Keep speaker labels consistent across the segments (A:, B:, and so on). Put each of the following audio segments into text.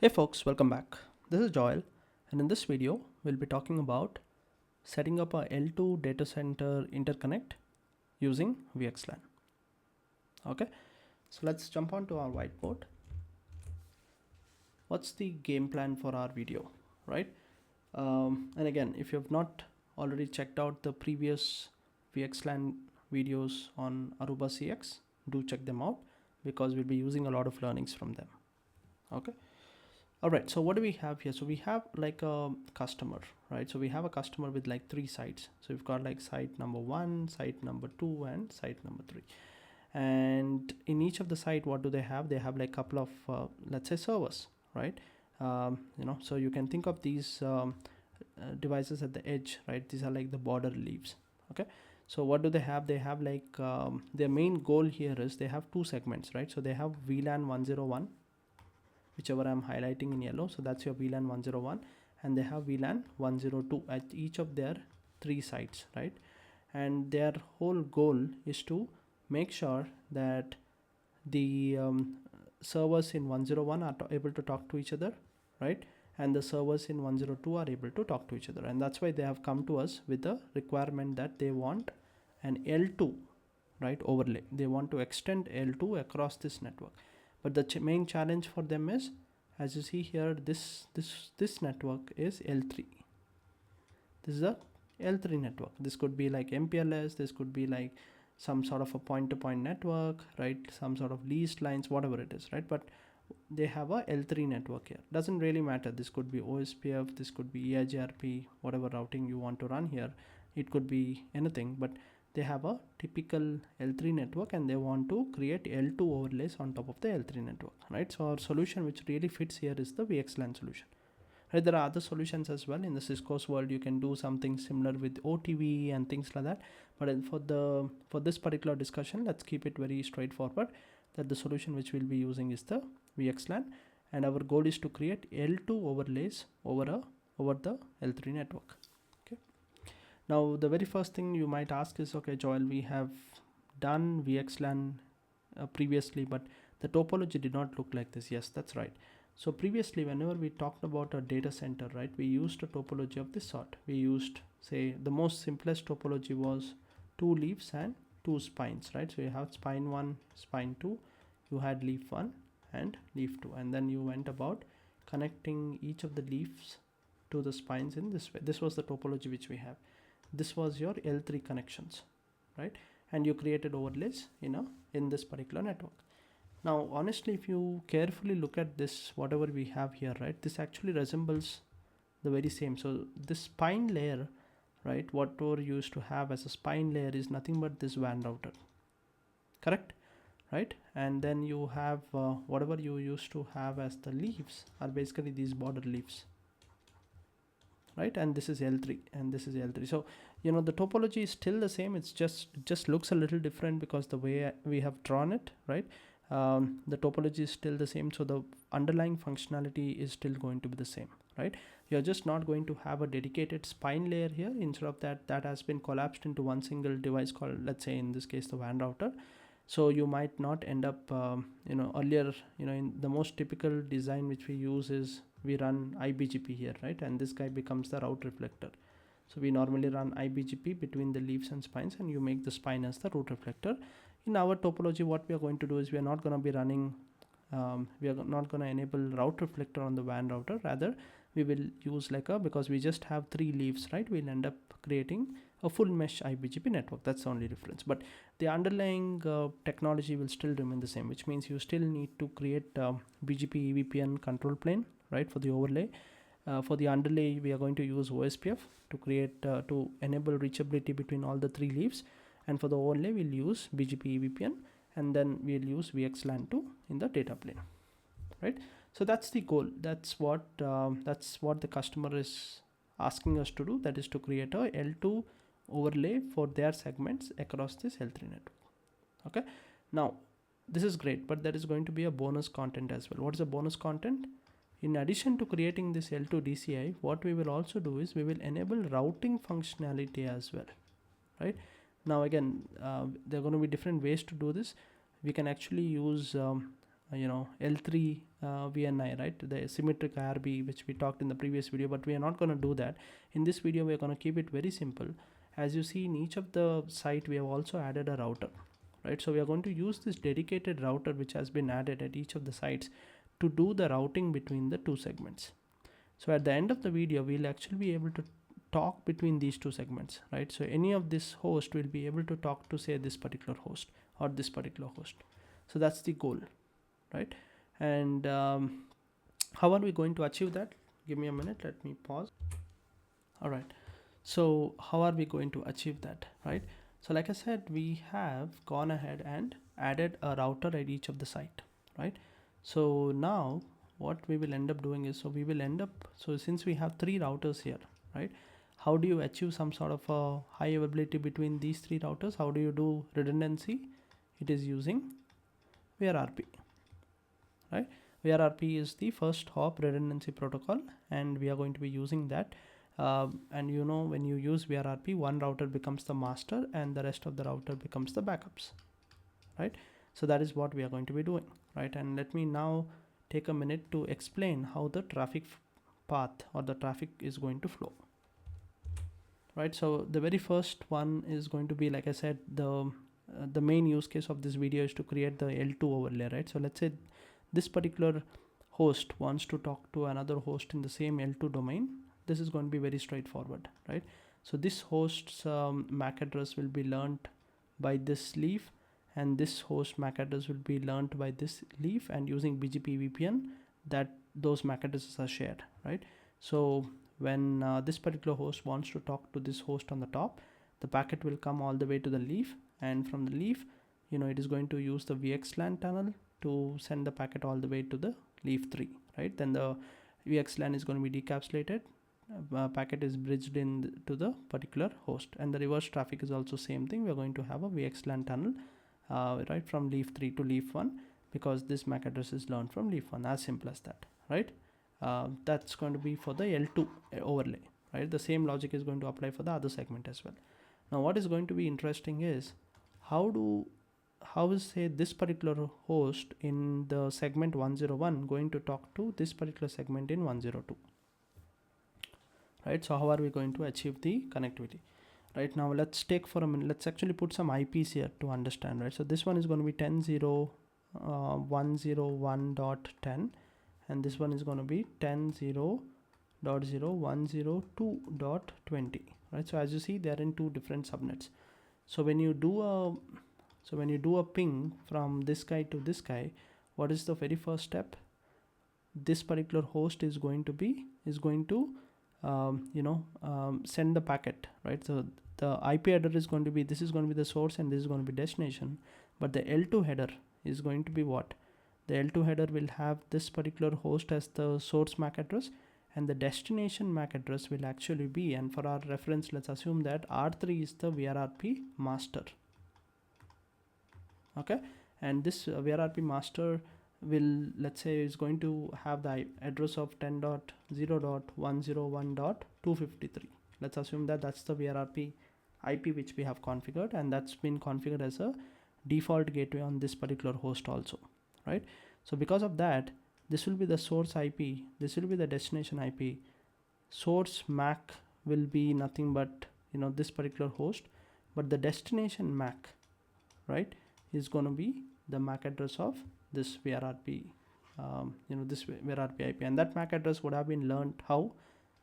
A: Hey folks, welcome back. This is Joel, and in this video, we'll be talking about setting up a L2 data center interconnect using VXLAN. Okay, so let's jump onto our whiteboard. What's the game plan for our video, right? And again, if you have not already checked out the previous VXLAN videos on Aruba CX, do check them out because we'll be using a lot of learnings from them. Okay. All right, so what do we have here? So we have like a customer, right? So we have a customer with like 3 sites. So we've got like site number 1, site number 2, and site number 3. And in each of the site, what do they have? They have like a couple of, let's say, servers, right? So you can think of these devices at the edge, right? These are like the border leaves, okay? So what do they have? They have like, their main goal here is they have 2 segments, right? So they have VLAN 101, whichever I'm highlighting in yellow, so that's your VLAN 101, and they have VLAN 102 at each of their 3 sites, right? And their whole goal is to make sure that the servers in 101 are able to talk to each other, right? And the servers in 102 are able to talk to each other, and that's why they have come to us with the requirement that they want an L2, right, overlay. They want to extend L2 across this network. But the main challenge for them is, as you see here, this network is L3. This is a L3 network. This could be like MPLS, this could be like some sort of a point-to-point network, right? Some sort of leased lines, whatever it is, right? But they have a L3 network here. Doesn't really matter. This could be OSPF, this could be EIGRP, whatever routing you want to run here. It could be anything, but they have a typical L3 network and they want to create L2 overlays on top of the L3 network, right? So our solution which really fits here is the VXLAN solution. Right, there are other solutions as well in the Cisco's world. You can do something similar with OTV and things like that. But for this particular discussion, let's keep it very straightforward. That the solution which we'll be using is the VXLAN, and our goal is to create L2 overlays over the L3 network. Okay. Now the very first thing you might ask is, okay, Joel, we have done VXLAN previously, but the topology did not look like this. Yes, that's right. So previously, whenever we talked about a data center, right, we used a topology of this sort. We used, say, the most simplest topology was 2 leaves and 2 spines, right? So you have spine 1, spine 2, you had leaf 1 and leaf 2, and then you went about connecting each of the leaves to the spines in this way. This was the topology which we have. This was your L3 connections, right? And you created overlays in this particular network. Now, honestly, if you carefully look at this, whatever we have here, right, this actually resembles the very same. So this spine layer, right, whatever you used to have as a spine layer is nothing but this WAN router, correct? Right? And then you have whatever you used to have as the leaves are basically these border leaves, right? And this is L3 and this is L3. So the topology is still the same. It's just looks a little different because the way we have drawn it, right? The topology is still the same, so the underlying functionality is still going to be the same, right? You're just not going to have a dedicated spine layer here. Instead of that has been collapsed into one single device called, let's say in this case, the WAN router. So you might not end up earlier, in the most typical design which we use is we run IBGP here, right? And this guy becomes the route reflector. So we normally run IBGP between the leaves and spines, and you make the spine as the route reflector. In our topology, what we are going to do is we are not going to be running, we are not going to enable route reflector on the WAN router. Rather, we will use because we just have 3 leaves, right? We'll end up creating a full mesh IBGP network. That's the only difference. But the underlying technology will still remain the same, which means you still need to create BGP EVPN control plane, right, for the overlay. For the underlay, we are going to use OSPF to create to enable reachability between all the 3 leaves. And for the overlay, we'll use BGP EVPN, and then we'll use VXLAN 2 in the data plane, right? So that's the goal. That's what the customer is asking us to do. That is to create a L2 overlay for their segments across this L3 network. Okay. Now, this is great, but there is going to be a bonus content as well. What is the bonus content? In addition to creating this L2 DCI, what we will also do is we will enable routing functionality as well, right? Now again, there are going to be different ways to do this. We can actually use L3 VNI, right? The symmetric IRB, which we talked in the previous video, but we are not going to do that. In this video, we are going to keep it very simple. As you see in each of the site, we have also added a router, right? So we are going to use this dedicated router which has been added at each of the sites to do the routing between the two segments. So at the end of the video, we'll actually be able to talk between these two segments, right? So any of this host will be able to talk to, say, this particular host or this particular host. So that's the goal, right? And how are we going to achieve that? Give me a minute, let me pause. All right, so how are we going to achieve that, right? So like I said, we have gone ahead and added a router at each of the site, right? So now what we will end up doing is, so since we have 3 routers here, right? How do you achieve some sort of a high availability between these 3 routers? How do you do redundancy? It is using VRRP, right? VRRP is the first hop redundancy protocol, and we are going to be using that. And you know, when you use VRRP, one router becomes the master and the rest of the router becomes the backups, right? So that is what we are going to be doing, right? And let me now take a minute to explain how the traffic path or the traffic is going to flow, right? So the very first one is going to be, like I said, the main use case of this video is to create the L2 overlay, right? So let's say this particular host wants to talk to another host in the same L2 domain. This is going to be very straightforward, right? So this host's MAC address will be learned by this leaf, and this host MAC address will be learned by this leaf, and using BGP EVPN, that those MAC addresses are shared, right? So when this particular host wants to talk to this host on the top, the packet will come all the way to the leaf, and from the leaf, you know, it is going to use the VXLAN tunnel to send the packet all the way to the leaf 3, right? Then the VXLAN is going to be decapsulated, packet is bridged in to the particular host, and the reverse traffic is also same thing. We are going to have a VXLAN tunnel, right, from leaf 3 to leaf 1, because this MAC address is learned from leaf 1. As simple as that, right? That's going to be for the L2 overlay, right? The same logic is going to apply for the other segment as well. Now what is going to be interesting is how is, say, this particular host in the segment 101 going to talk to this particular segment in 102, right? So how are we going to achieve the connectivity? Right, now let's take for a minute, let's actually put some IPs here to understand, right? So this one is going to be 10.0.101.10, and this one is going to be 10.0.0.102.20, right? So as you see, they are in 2 different subnets. So when you do a ping from this guy to this guy, what is the very first step? This particular host is going to send the packet, right? So the IP header is going to be, this is going to be the source and this is going to be destination, but the L2 header is going to be what? The L2 header will have this particular host as the source MAC address, and the destination MAC address will actually be, and for our reference, let's assume that R3 is the VRRP master, okay? And this VRRP master will, let's say, is going to have the address of 10.0.101.253. Let's assume that that's the VRRP IP which we have configured, and that's been configured as a default gateway on this particular host also, right? So because of that, this will be the source IP, this will be the destination IP. Source MAC will be nothing but, you know, this particular host, but the destination MAC, right, is going to be the MAC address of this VRRP, this VRRP IP, and that MAC address would have been learned how?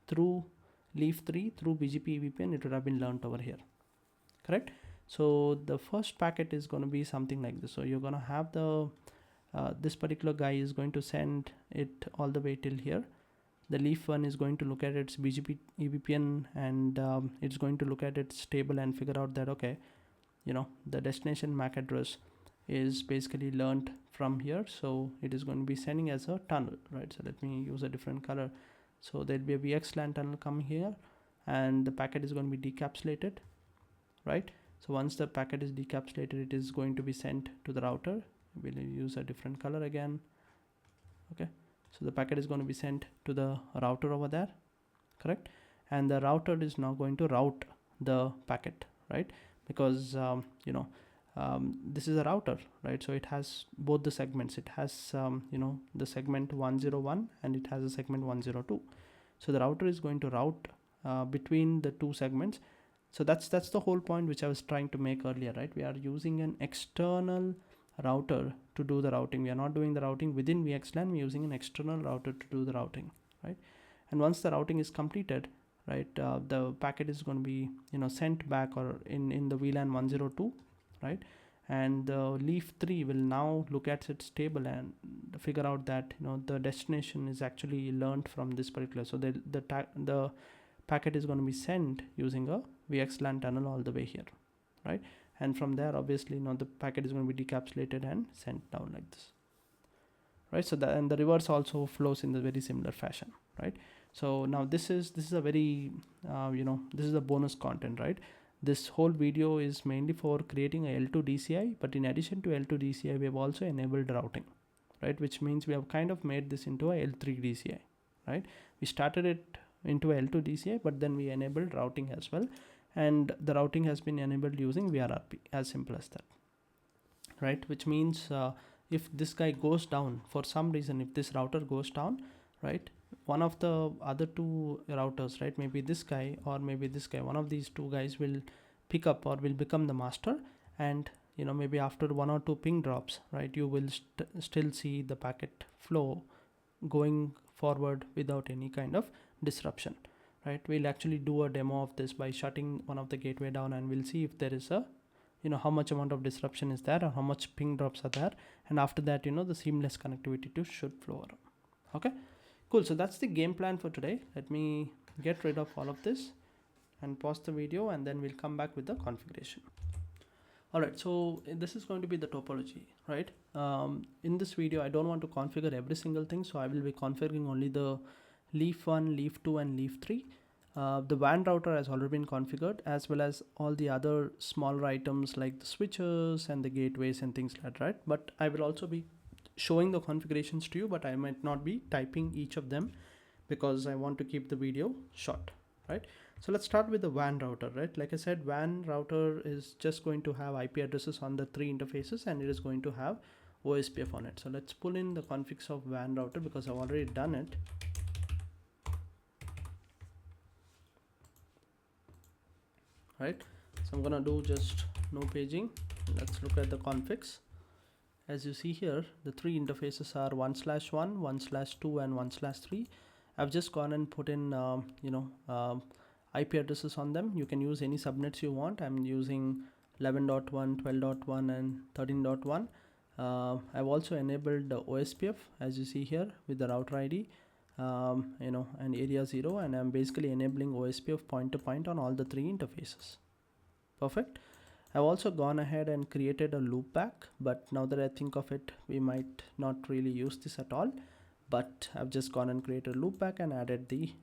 A: Through leaf 3, through BGP EVPN, it would have been learned over here, correct? So the first packet is going to be something like this. So you're going to have the this particular guy is going to send it all the way till here. The leaf 1 is going to look at its BGP EVPN, and it's going to look at its table and figure out that, okay, you know, the destination MAC address is basically learned from here, so it is going to be sending as a tunnel, right? So let me use a different color. So there'll be a VXLAN tunnel coming here, and the packet is going to be decapsulated, right? So once the packet is decapsulated, it is going to be sent to the router. We'll use a different color again, okay? So the packet is going to be sent to the router over there, correct? And the router is now going to route the packet, right? Because this is a router, right? So it has both the segments. It has the segment 101 and it has a segment 102. So the router is going to route between the two segments. So that's the whole point which I was trying to make earlier, right? We are using an external router to do the routing. We are not doing the routing within VXLAN. We're using an external router to do the routing, right? And once the routing is completed, right, the packet is going to be sent back or in the VLAN 102, right? And the leaf 3 will now look at its table and figure out that the destination is actually learned from this particular. So the packet is going to be sent using a VXLAN tunnel all the way here, right? And from there, obviously, the packet is going to be decapsulated and sent down like this, right? So and the reverse also flows in the very similar fashion, right? So now this is a very this is a bonus content, right? This whole video is mainly for creating a L2 DCI, but in addition to L2 DCI, we have also enabled routing, right? Which means we have kind of made this into a L3 DCI, right? We started it into L2 DCI, but then we enabled routing as well, and the routing has been enabled using VRRP, as simple as that, right? Which means if this guy goes down for some reason, if this router goes down, right, one of the other two routers, right, maybe this guy or maybe this guy, one of these two guys will pick up or will become the master, and maybe after 1 or 2 ping drops, right, you will still see the packet flow going forward without any kind of disruption, right? We'll actually do a demo of this by shutting one of the gateway down, and we'll see if there is a how much amount of disruption is there or how much ping drops are there, and after that the seamless connectivity should flow around. Okay, cool. So that's the game plan for today. Let me get rid of all of this and pause the video, and then we'll come back with the configuration. All right, so this is going to be the topology, right? In this video, I don't want to configure every single thing, so I will be configuring only the leaf 1, leaf 2, and leaf 3. The WAN router has already been configured, as well as all the other smaller items like the switches and the gateways and things like that, right? But I will also be showing the configurations to you, but I might not be typing each of them because I want to keep the video short, right? So let's start with the WAN router, right? Like I said, WAN router is just going to have IP addresses on the 3 interfaces, and it is going to have OSPF on it. So let's pull in the configs of WAN router because I've already done it. Right, so I'm gonna do just no paging. Let's look at the configs. As you see here, the 3 interfaces are 1/1, 1/2, and 1/3. I've just gone and put in IP addresses on them. You can use any subnets you want. I'm using 11.1, 12.1, and 13.1. I've also enabled the OSPF, as you see here, with the router ID. And area 0, and I'm basically enabling OSPF point to point on all the 3 interfaces. Perfect. I've also gone ahead and created a loopback, but now that I think of it, we might not really use this at all, but I've just gone and created a loopback and added the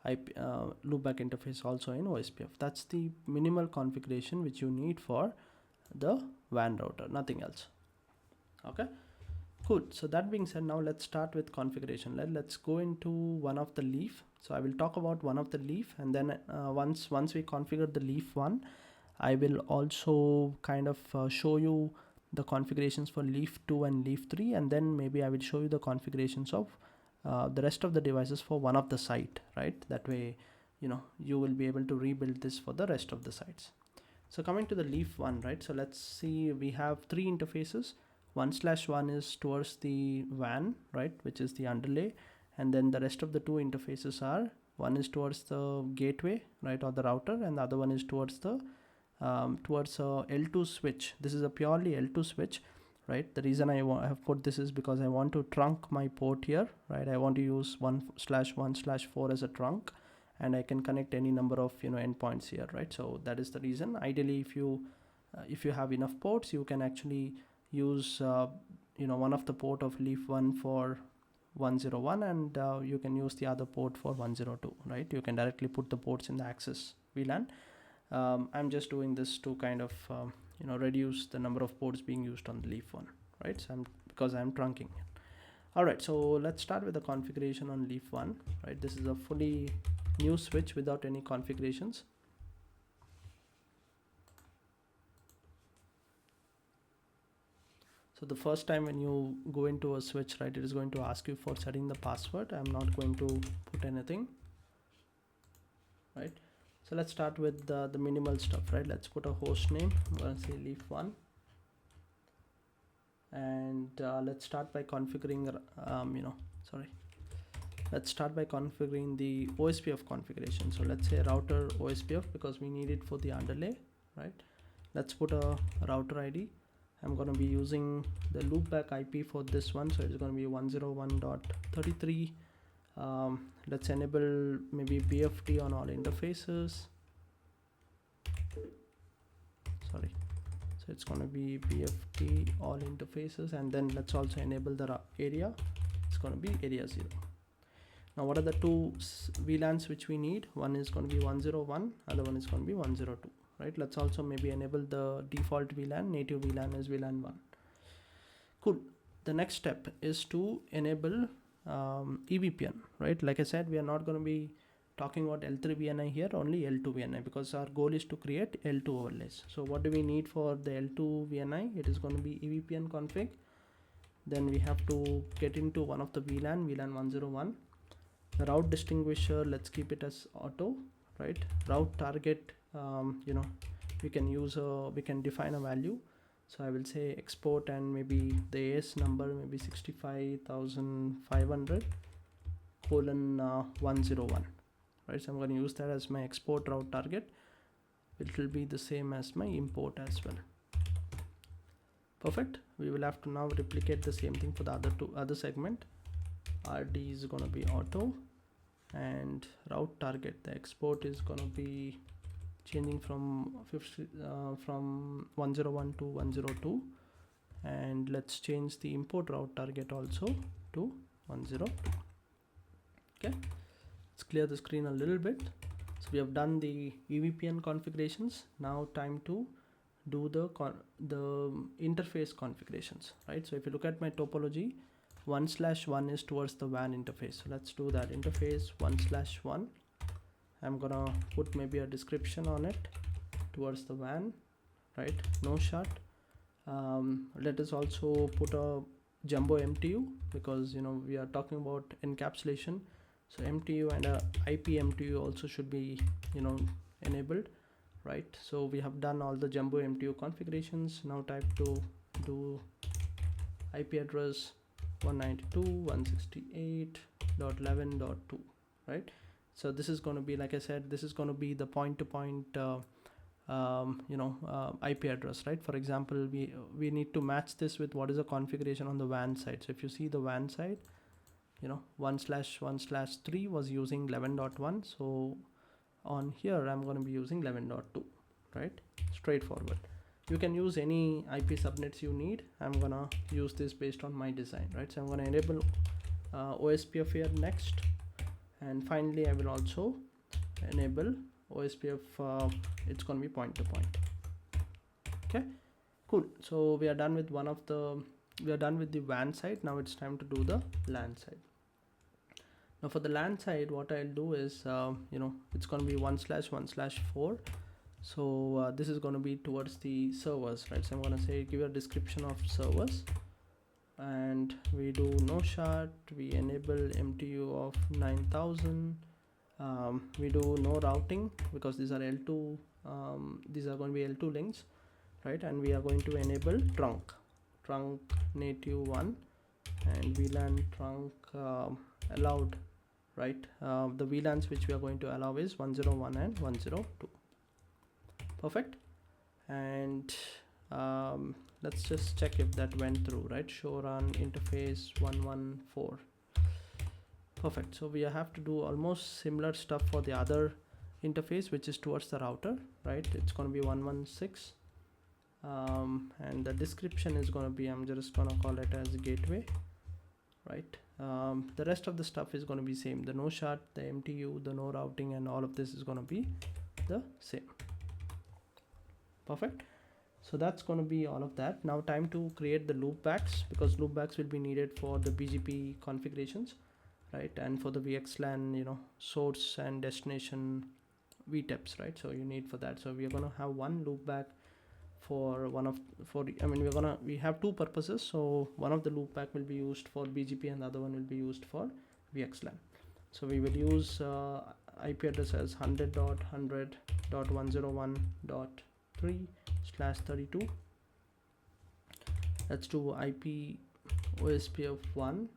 A: loopback interface also in OSPF. That's the minimal configuration which you need for the WAN router, nothing else. Okay. Cool. So that being said, now let's start with configuration. Let's go into one of the leaf. So I will talk about one of the leaf, and then once we configure the leaf 1, I will also kind of show you the configurations for leaf 2 and leaf 3, and then maybe I will show you the configurations of the rest of the devices for one of the site, right? That way, you will be able to rebuild this for the rest of the sites. So coming to the leaf 1, right? So let's see, we have 3 interfaces. 1/1 is towards the WAN, right, which is the underlay, and then the rest of the 2 interfaces are, one is towards the gateway, right, or the router, and the other one is towards the L2 switch. This is a purely L2 switch, right? The reason I have put this is because I want to trunk my port here, right? I want to use 1/1/4 as a trunk, and I can connect any number of endpoints here, right? So that is the reason. Ideally, if you have enough ports, you can actually use one of the port of leaf 1 for 101, and you can use the other port for 102, right? You can directly put the ports in the access VLAN. I'm just doing this to kind of reduce the number of ports being used on the leaf 1, right? So because I'm trunking. All right, so let's start with the configuration on leaf 1, right? This is a fully new switch without any configurations. So the first time when you go into a switch, right, it is going to ask you for setting the password. I'm not going to put anything, right? So let's start with the minimal stuff, right? Let's put a host name. I'm going to say leaf1, and let's start by configuring let's start by configuring the OSPF configuration. So let's say router OSPF, because we need it for the underlay, right? Let's put a router ID. I'm going to be using the loopback IP for this one, so it's going to be 101.33. Let's enable maybe BFT on all interfaces. Sorry, so it's going to be BFT all interfaces, and then let's also enable the area. It's going to be area 0. Now what are the two VLANs which we need? One is going to be 101, other one is going to be 102, right? Let's also maybe enable the default VLAN. Native VLAN is VLAN 1. Cool. The next step is to enable EVPN, right? Like I said, we are not going to be talking about L3 VNI here, only L2 VNI, because our goal is to create L2 overlays. So what do we need for the L2 VNI? It is going to be EVPN config. Then we have to get into one of the VLAN 101. The route distinguisher, let's keep it as auto, right? Route target, we can use we can define a value. So I will say export, and maybe the AS number, maybe 65,500 colon 101, right? So I'm going to use that as my export route target. It will be the same as my import as well. Perfect. We will have to now replicate the same thing for the other segment. RD is going to be auto, and route target, the export is going to be changing from 101 to 102, and let's change the import route target also to 102. Okay, let's clear the screen a little bit. So we have done the EVPN configurations. Now time to do the interface configurations, right? So if you look at my topology, 1/1 is towards the WAN interface. So let's do that. Interface 1/1. I'm gonna put maybe a description on it towards the WAN, right? No shut. Let us also put a jumbo MTU, because we are talking about encapsulation. So MTU and a IP MTU also should be enabled, right? So we have done all the jumbo MTU configurations. Now type to do IP address 192.168.11.2, right? So this is going to be, like I said, this is going to be the point-to-point IP address, right? For example, we need to match this with what is the configuration on the WAN side. So if you see the WAN side, 1/1/3 was using 11.1. So on here I'm going to be using 11.2, right? Straightforward. You can use any IP subnets you need. I'm gonna use this based on my design, right? So I'm gonna enable OSPF here next, and finally I will also enable OSPF. It's gonna be point to point. Okay, cool. So we are done with the WAN side. Now it's time to do the LAN side. Now for the LAN side, what I'll do is it's gonna be 1/1/4. So this is going to be towards the servers, right? So I'm going to say give a description of servers, and we do no shut. We enable MTU of 9000. We do no routing, because these are L2. These are going to be L2 links, right? And we are going to enable trunk native 1, and VLAN trunk allowed, right? The VLANs which we are going to allow is 101 and 102. Perfect. And let's just check if that went through, right? Show run interface 114. Perfect. So we have to do almost similar stuff for the other interface, which is towards the router, right? It's going to be 116, and the description is going to be, I'm just going to call it as gateway, right? The rest of the stuff is going to be same. The no shut, the MTU, the no routing, and all of this is going to be the same. Perfect. So that's going to be all of that. Now time to create the loopbacks, because loopbacks will be needed for the BGP configurations, right? And for the VXLAN, source and destination VTEPs, right? So you need for that. So we are going to have one loopback for we have two purposes. So one of the loopback will be used for BGP and the other one will be used for VXLAN. So we will use IP address as 100.100.101.3/32. Let's do IP OSPF 1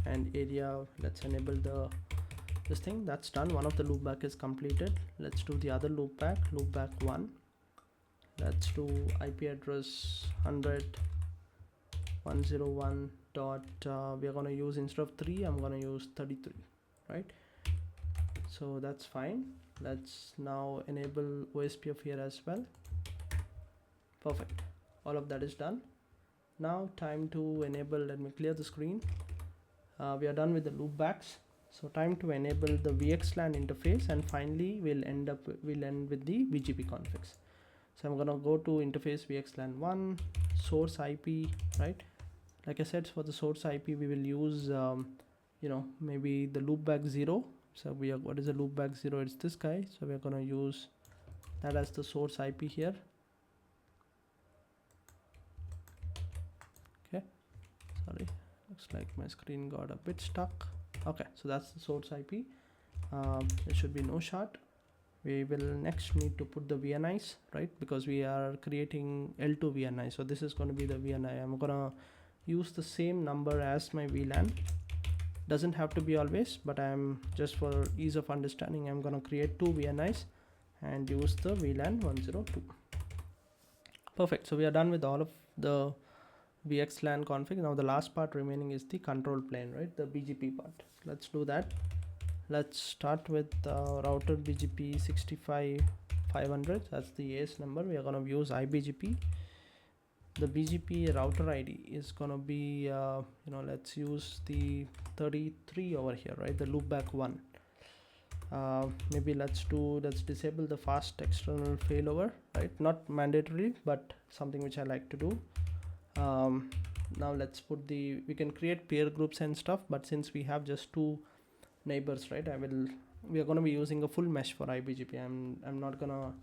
A: and area. Let's enable this thing. That's done. One of the loopback is completed. Let's do the other loopback 1. Let's do IP address 100.101. We are going to use, instead of 3, I'm going to use 33, right? So that's fine. Let's now enable OSPF here as well. Perfect. All of that is done. Now time to enable. Let me clear the screen. We are done with the loopbacks. So time to enable the VXLAN interface, and finally we'll end with the BGP configs. So I'm gonna go to interface VXLAN 1, source IP, right? Like I said, for the source IP we will use maybe the loopback 0. So what is the loopback 0? It's this guy. So we are gonna use that as the source IP here. Okay, sorry, looks like my screen got a bit stuck. Okay, so that's the source IP. There should be no short. We will next need to put the VNIs, right? Because we are creating L2 VNI. So this is going to be the VNI. I'm going to use the same number as my VLAN. Doesn't have to be always, but I'm just for ease of understanding, I'm going to create 2 VNIs and use the VLAN 102. Perfect. So we are done with all of the VXLAN config. Now the last part remaining is the control plane, right? The BGP part. Let's do that. Let's start with router BGP 65500. That's the AS number. We are going to use iBGP. The BGP router ID is going to be let's use the 33 over here, right? The loopback 1. Maybe let's disable the fast external failover, right? Not mandatory, but something which I like to do. Now let's put we can create peer groups and stuff, but since we have just 2 neighbors, right, we are going to be using a full mesh for iBGP. I'm not gonna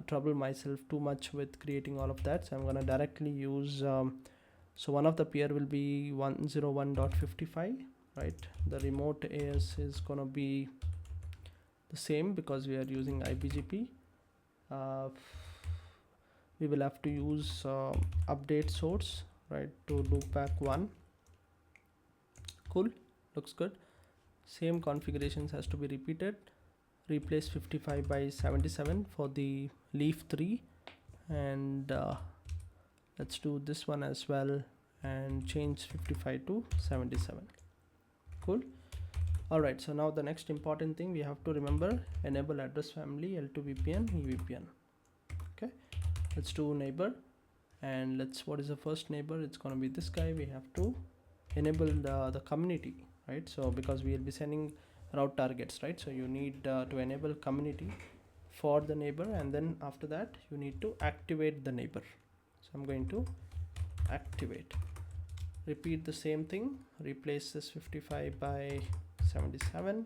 A: trouble myself too much with creating all of that, so I'm gonna directly use so one of the peer will be 101.55, right? The remote AS is gonna be the same because we are using iBGP. We will have to use update source, right, to loopback 1. Cool, looks good. Same configurations has to be repeated. Replace 55 by 77 for the leaf 3, and let's do this one as well and change 55 to 77. Cool. Alright, so now the next important thing we have to remember, enable address family L2 VPN EVPN. Okay, let's do neighbor, and what is the first neighbor? It's going to be this guy. We have to enable the community, right? So because we will be sending route targets, right? So you need to enable community for the neighbor, and then after that you need to activate the neighbor. So I'm going to activate. Repeat the same thing. Replace this 55 by 77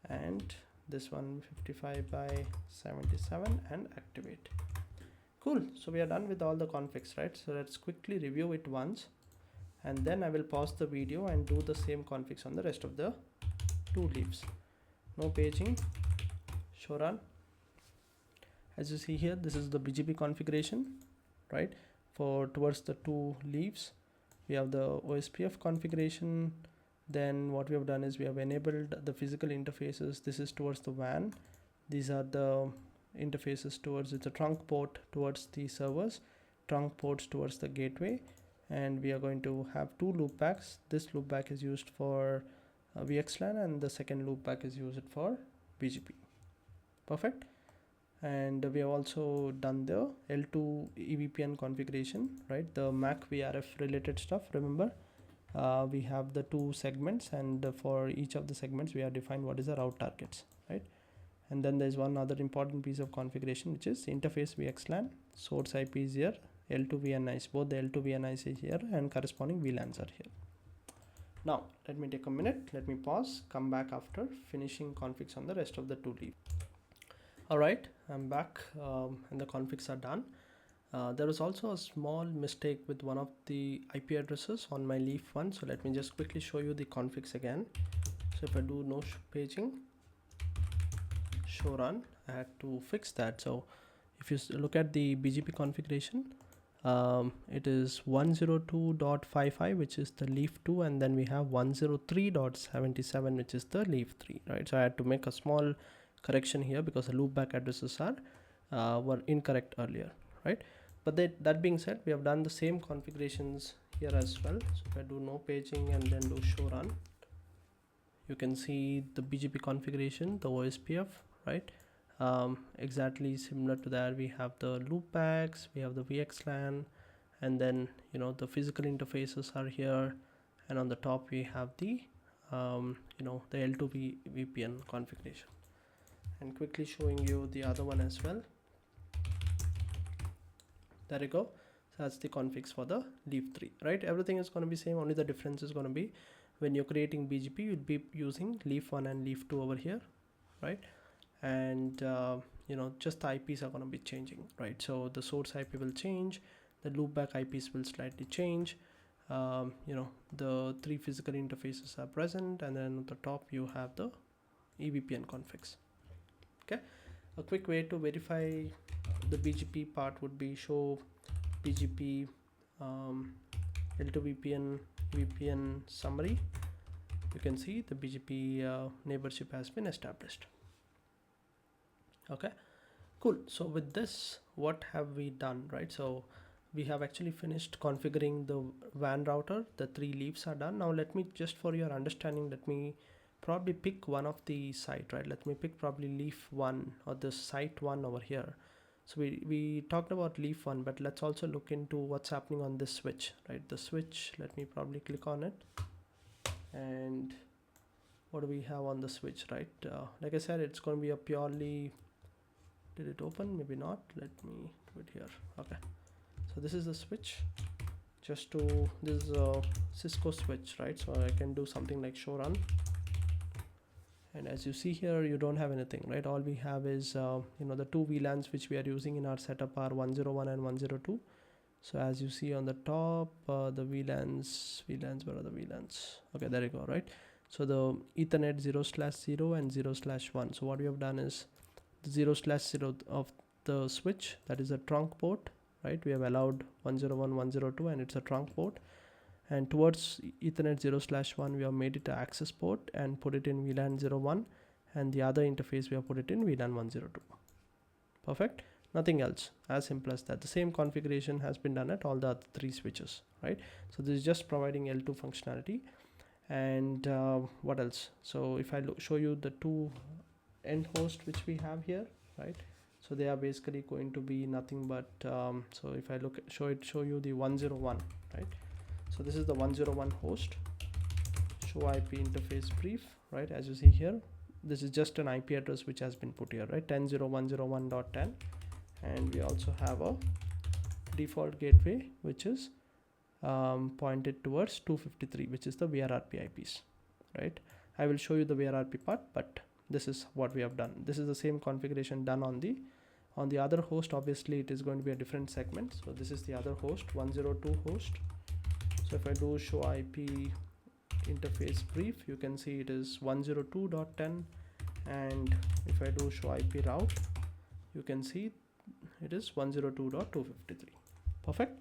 A: and this one 55 by 77 and activate. Cool. So we are done with all the configs, right? So let's quickly review it once, and then I will pause the video and do the same configs on the rest of the 2 leaves. No paging, show run. As you see here, this is the BGP configuration, right? Towards the 2 leaves, we have the OSPF configuration. Then what we have done is we have enabled the physical interfaces. This is towards the WAN. These are the interfaces it's a trunk port towards the servers, trunk ports towards the gateway, and we are going to have 2 loopbacks. This loopback is used for VXLAN, and the second loopback is used for BGP. Perfect. And we have also done the L2 EVPN configuration, right? The MAC VRF related stuff. Remember, we have the 2 segments, and for each of the segments we have defined what is the route targets, right? And then there's one other important piece of configuration, which is interface VXLAN. Source IP is here, L2 VNIs, both the L2 VNIs is here, and corresponding VLANs are here. Now let me take a minute, let me pause, come back after finishing configs on the rest of the 2 leaves. Alright, I'm back, and the configs are done. There was also a small mistake with one of the IP addresses on my leaf one. So let me just quickly show you the configs again. So if I do no paging, show run, I had to fix that. So if you look at the BGP configuration, it is 102.55, which is the leaf 2, and then we have 103.77, which is the leaf 3, right? So I had to make a small correction here because the loopback addresses are were incorrect earlier, right? But that being said, we have done the same configurations here as well. So if I do no paging and then do show run, you can see the BGP configuration, the OSPF, right? Exactly similar to that. We have the loopbacks, we have the VXLAN, and then the physical interfaces are here, and on the top we have the the L2 VPN configuration. And quickly showing you the other one as well. There you go. So that's the configs for the leaf 3, right? Everything is going to be same, only the difference is going to be when you're creating BGP, you'll be using leaf 1 and leaf 2 over here, right? And just the IPs are going to be changing, right? So the source IP will change, the loopback IPs will slightly change. The 3 physical interfaces are present, and then at the top you have the EVPN configs. Okay, a quick way to verify the BGP part would be show BGP L2 VPN summary. You can see the BGP neighborship has been established. Okay, cool. So with this, what have we done, right? So we have actually finished configuring the WAN router. The 3 leaves are done. Now let me, just for your understanding, let me probably pick one of the site, right? Let me pick probably leaf 1 or the site 1 over here. So we talked about leaf 1, but let's also look into what's happening on this switch, right? The switch, let me probably click on it. And what do we have on the switch, right? Like I said, it's going to be a purely, did it open? Maybe not. Let me do it here. Okay. So this is the switch. This is a Cisco switch, right? So I can do something like show run. And as you see here, you don't have anything, right? All we have is, the 2 VLANs which we are using in our setup are 101 and 102. So as you see on the top, the VLANs, where are the VLANs? Okay, there you go, right? So the Ethernet 0/0 and 0/1. So what we have done is the 0/0 of the switch, that is a trunk port, right? We have allowed 101, 102, and it's a trunk port. And towards Ethernet 0/1, we have made it an access port and put it in VLAN 01, and the other interface we have put it in VLAN 102. Perfect. Nothing else. As simple as that. The same configuration has been done at all the other 3 switches, right? So this is just providing L2 functionality. And what else? So if I show you the 2 end hosts which we have here, right? So they are basically going to be nothing but so if I show you the 101, right? So this is the 101 host. Show IP interface brief, right? As you see here, this is just an IP address which has been put here, right? 10.0.101.10, and we also have a default gateway which is pointed towards 253, which is the VRRP IPs, right? I will show you the VRRP part, but this is what we have done. This is the same configuration done on the other host. Obviously it is going to be a different segment. So this is the other host, 102 host. So if I do show IP interface brief, you can see it is 102.10, and if I do show IP route, you can see it is 102.253. Perfect.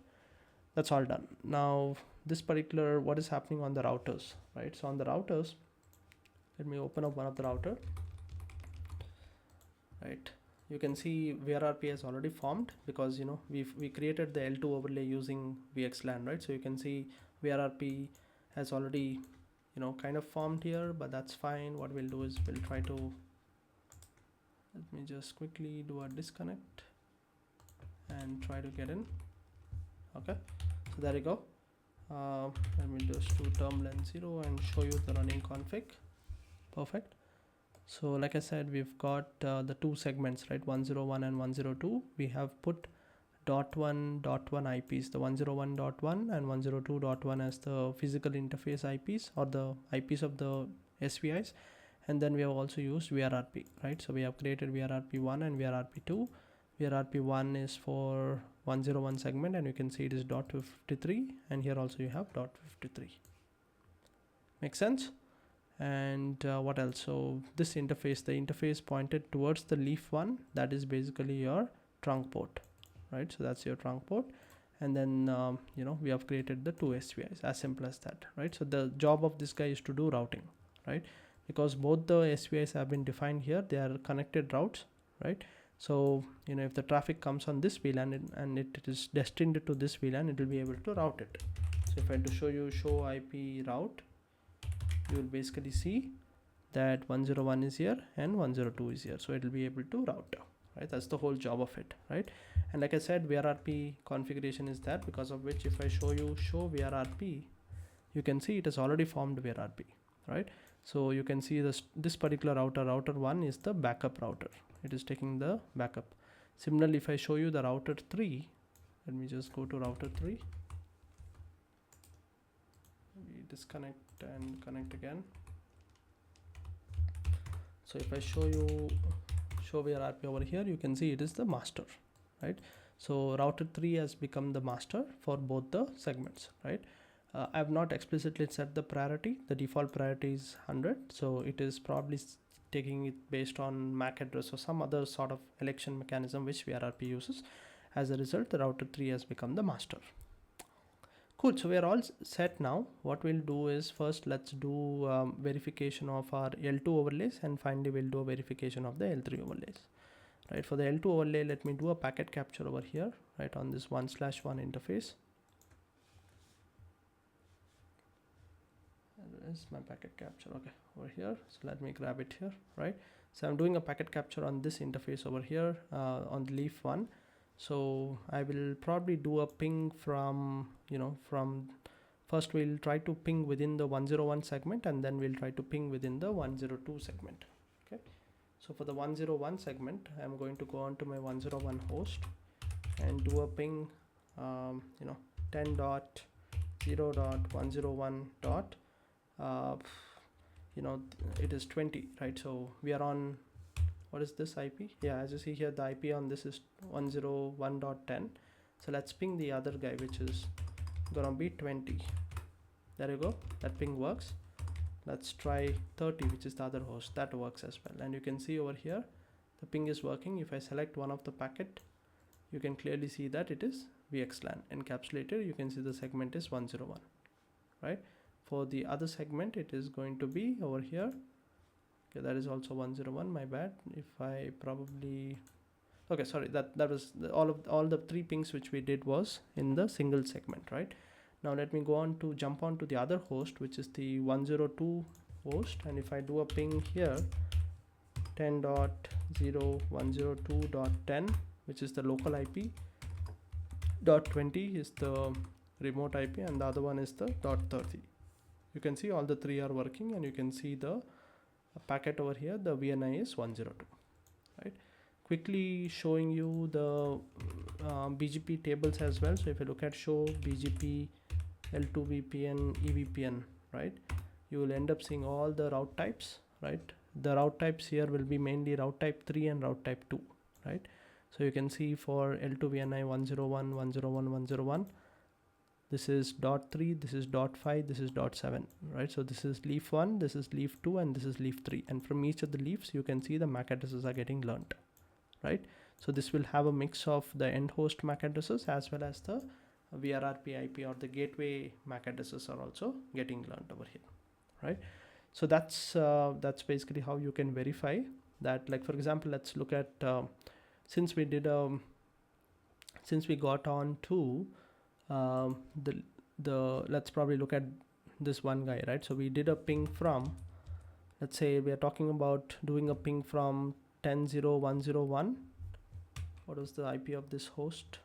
A: That's all done. Now this particular, what is happening on the routers, right? So on the routers, let me open up one of the router, right? You can see VRRP has already formed because we created the L2 overlay using VXLAN, right? So you can see VRRP has already kind of formed here, but that's fine. What we'll do is we'll try to, let me just quickly do a disconnect and try to get in. Okay, so there you go. Let me just do term length 0 and show you the running config. Perfect. So like I said, we've got the 2 segments, right? 101 and 102. We have put .1.1 IPs, the 101.1 and 102.1 as the physical interface IPs or the IPs of the SVIs. And then we have also used VRRP, right? So we have created VRRP 1 and VRRP 2. VRRP1 is for 101 segment, and you can see it is .253, and here also you have .253. Make sense? And what else? So this interface, the interface pointed towards the leaf one, that is basically your trunk port, right? So that's your trunk port. And then you know, we have created the two SVIs, as simple as that, right? So the job of this guy is to do routing, right? Because both the SVIs have been defined here, they are connected routes, right? So you know, if the traffic comes on this VLAN and it is destined to this VLAN, it will be able to route it. So if I had to show you show IP route, you will basically see that 101 is here and 102 is here, so it will be able to route, right? That's the whole job of it, right? And like I said, VRRP configuration is that, because of which if I show you show VRRP, you can see it has already formed VRRP, right? So you can see this particular router 1 is the backup router, it is taking the backup. Similarly, if I show you the router 3, let me just go to router 3, we disconnect and connect again. So if I show you show VRRP over here, you can see it is the master, right? So router 3 has become the master for both the segments, right? I have not explicitly set the priority. The default priority is 100, so it is probably taking it based on MAC address or some other sort of election mechanism which VRRP uses. As a result, the router 3 has become the master. Cool, so we are all set now. What we'll do is, first let's do verification of our L2 overlays, and finally we'll do a verification of the L3 overlays. Right, for the L2 overlay, let me do a packet capture over here, right, on this 1/1 interface. Where is my packet capture? Okay, over here. So let me grab it here, right? So I'm doing a packet capture on this interface over here on the leaf one. So I will probably do a ping from, you know, from first we'll try to ping within the 101 segment, and then we'll try to ping within the 102 segment. Okay. So for the 101 segment, I'm going to go on to my 101 host and do a ping, you know, 10.0.101. You know, it is 20, right? So we are on, what is this IP? Yeah, as you see here, the IP on this is 101.10. So let's ping the other guy, which is gonna be 20. There you go, that ping works. Let's try 30, which is the other host. That works as well. And you can see over here, the ping is working. If I select one of the packet, you can clearly see that it is VXLAN encapsulated. You can see the segment is 101, right? For the other segment, it is going to be over here. Okay, that is also 101, my bad. If I probably, okay, sorry, that was all the three pings which we did was in the single segment, right? Now let me go on to jump on to the other host, which is the 102 host, and if I do a ping here, 10.0.102.10, which is the local IP, .20 is the remote IP, and the other one is the .30. You can see all the three are working, and you can see the packet over here, the VNI is 102, right? Quickly showing you the BGP tables as well. So if you look at show BGP L2 VPN EVPN, right, you will end up seeing all the route types, right? The route types here will be mainly route type 3 and route type 2, right? So you can see for L2 VNI 101, 101, 101, this is .3, this is .5, this is .7, right? So this is leaf 1, this is leaf 2, and this is leaf 3. And from each of the leaves, you can see the MAC addresses are getting learned, right? So this will have a mix of the end host MAC addresses as well as the VRRP IP or the gateway MAC addresses are also getting learned over here, right? So that's basically how you can verify that. Like for example, let's look at since we got on to let's probably look at this one guy, right? So we did a ping from, let's say we are talking about doing a ping from 10.0.101. What is the IP of this host?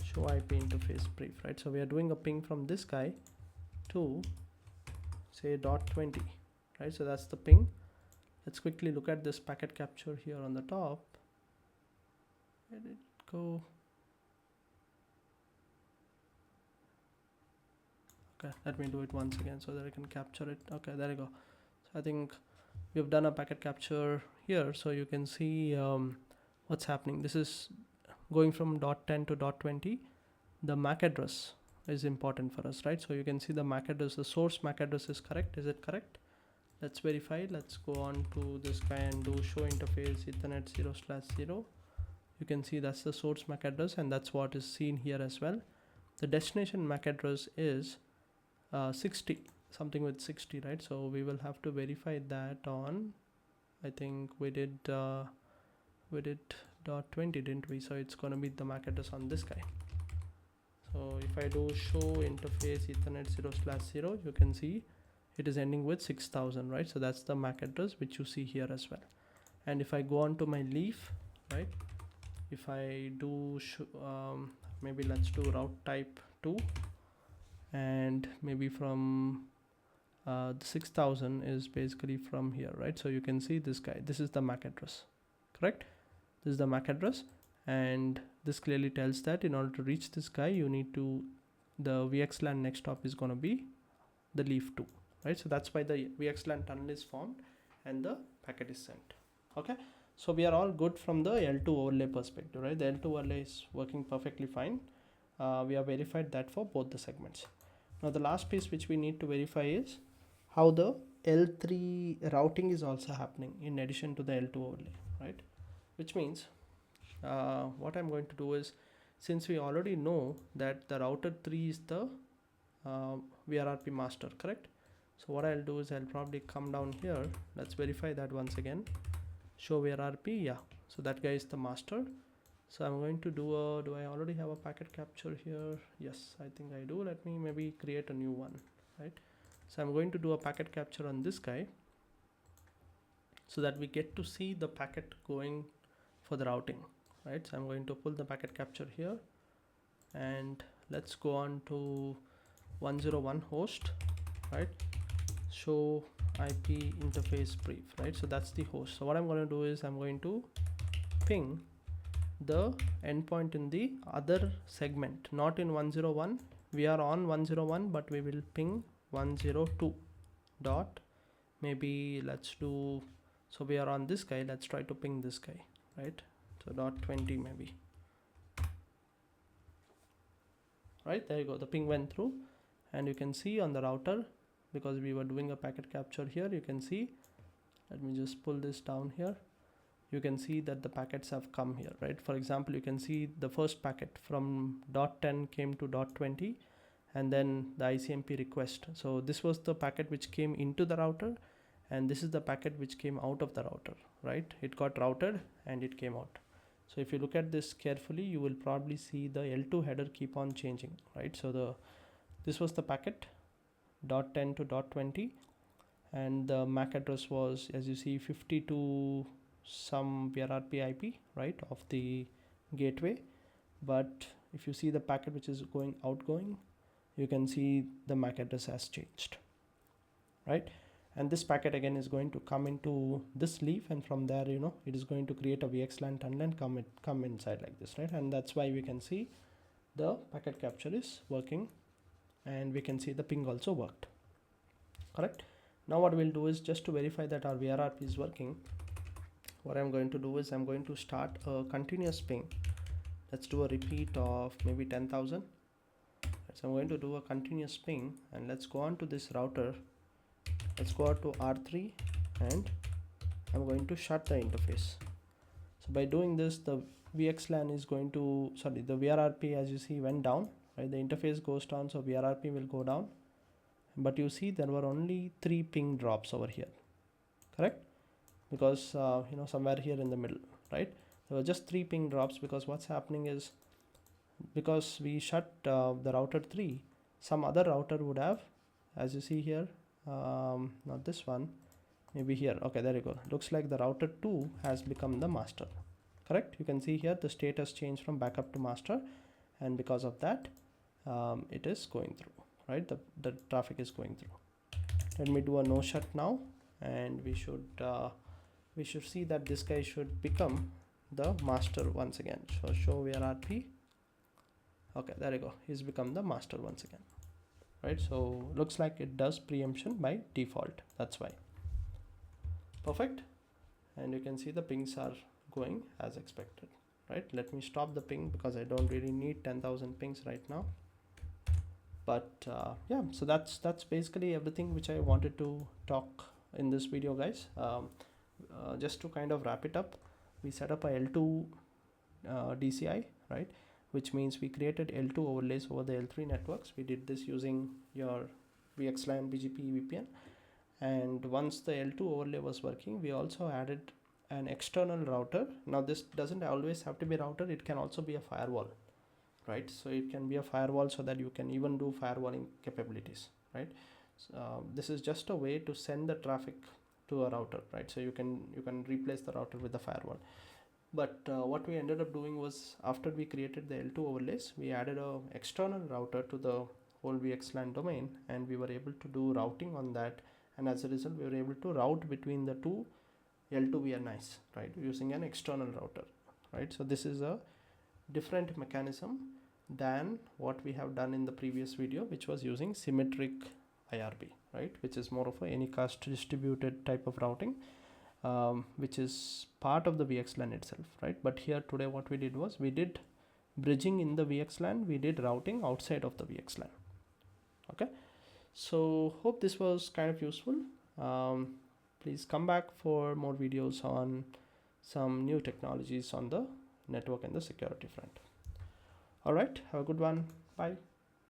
A: Show IP interface brief, right? So we are doing a ping from this guy to say .20, right? So that's the ping. Let's quickly look at this packet capture here on the top. Where did it go? Okay, let me do it once again so that I can capture it. Okay, there you go. So I think we've done a packet capture here, so you can see what's happening. This is going from .10 to .20. The MAC address is important for us, right? So you can see the MAC address, the source MAC address is correct. Is it correct? Let's verify. Let's go on to this guy and do show interface Ethernet 0/0. You can see that's the source MAC address, and that's what is seen here as well. The destination MAC address is 60, something with 60, right? So we will have to verify that on, I think we did .20, didn't we? So it's going to be the MAC address on this guy. So if I do show interface Ethernet 0/0, you can see it is ending with 6000, right? So that's the MAC address which you see here as well. And if I go on to my leaf, right, if I do maybe let's do route type 2, and maybe from the 6000 is basically from here, right? So you can see this guy, this is the MAC address, correct? This is the MAC address, and this clearly tells that in order to reach this guy, you need to, the VXLAN next stop is going to be the leaf 2, right? So that's why the VXLAN tunnel is formed and the packet is sent. Okay, so we are all good from the L2 overlay perspective, right? The L2 overlay is working perfectly fine. We have verified that for both the segments. Now the last piece which we need to verify is how the L3 routing is also happening in addition to the L2 overlay, right? Which means what I'm going to do is, since we already know that the router 3 is the VRRP master, correct? So what I'll do is I'll probably come down here. Let's verify that once again. Show VRRP, yeah. So that guy is the master. So I'm going to do a, do I already have a packet capture here? Yes, I think I do. Let me maybe create a new one, right? So I'm going to do a packet capture on this guy so that we get to see the packet going for the routing, right? So I'm going to pull the packet capture here, and let's go on to 101 host, right? Show IP interface brief, right? So that's the host. So what I'm going to do is I'm going to ping the endpoint in the other segment, not in 101. We are on 101, but we will ping 102 dot, maybe let's do, so we are on this guy, let's try to ping this guy, right? So .20 maybe, right? There you go, the ping went through, and you can see on the router, because we were doing a packet capture here, you can see, let me just pull this down here, you can see that the packets have come here, right? For example, you can see the first packet from .10 came to .20, and then the ICMP request. So this was the packet which came into the router, and this is the packet which came out of the router, right? It got routed and it came out. So if you look at this carefully, you will probably see the L2 header keep on changing, right? So this was the packet .10 to .20, and the MAC address was, as you see, 52 some VRRP IP, right, of the gateway. But if you see the packet which is going outgoing, you can see the MAC address has changed, right? And this packet again is going to come into this leaf, and from there, you know, it is going to create a VXLAN tunnel and come inside like this, right? And that's why we can see the packet capture is working, and we can see the ping also worked, correct? Now what we'll do is, just to verify that our VRRP is working, what I'm going to do is I'm going to start a continuous ping. Let's do a repeat of maybe 10,000. So I'm going to do a continuous ping, and let's go on to this router. Let's go out to R3, and I'm going to shut the interface. So by doing this, the VXLAN is going to, sorry, the VRRP, as you see, went down, right? The interface goes down, so VRRP will go down. But you see there were only 3 ping drops over here, correct? Because you know, somewhere here in the middle, right, there were just 3 ping drops, because what's happening is, because we shut the router 3, some other router would have, as you see here, not this one, maybe here, okay, there you go, looks like the router 2 has become the master, correct? You can see here the state has changed from backup to master, and because of that it is going through, right? The traffic is going through. Let me do a no shut now, and we should see that this guy should become the master once again. So show VRRP, okay, there you go, he's become the master once again, right? So looks like it does preemption by default, that's why. Perfect. And you can see the pings are going as expected, right? Let me stop the ping because I don't really need 10,000 pings right now. But yeah, so that's basically everything which I wanted to talk in this video, guys. Just to kind of wrap it up, we set up a L2 DCI, right? Which means we created L2 overlays over the L3 networks. We did this using your VXLAN BGP EVPN. And once the L2 overlay was working, we also added an external router. Now this doesn't always have to be a router, it can also be a firewall, right? So it can be a firewall so that you can even do firewalling capabilities, right? So, this is just a way to send the traffic to a router, right? So you can replace the router with the firewall. But what we ended up doing was, after we created the L2 overlays, we added a external router to the whole VXLAN domain, and we were able to do routing on that. And as a result, we were able to route between the two L2 VNIs, right, using an external router, right? So this is a different mechanism than what we have done in the previous video, which was using symmetric IRB, right, which is more of a anycast distributed type of routing, which is part of the VXLAN itself, right? But here today what we did was, we did bridging in the VXLAN, we did routing outside of the VXLAN. Okay, so hope this was kind of useful. Please come back for more videos on some new technologies on the network and the security front. All right, have a good one. Bye.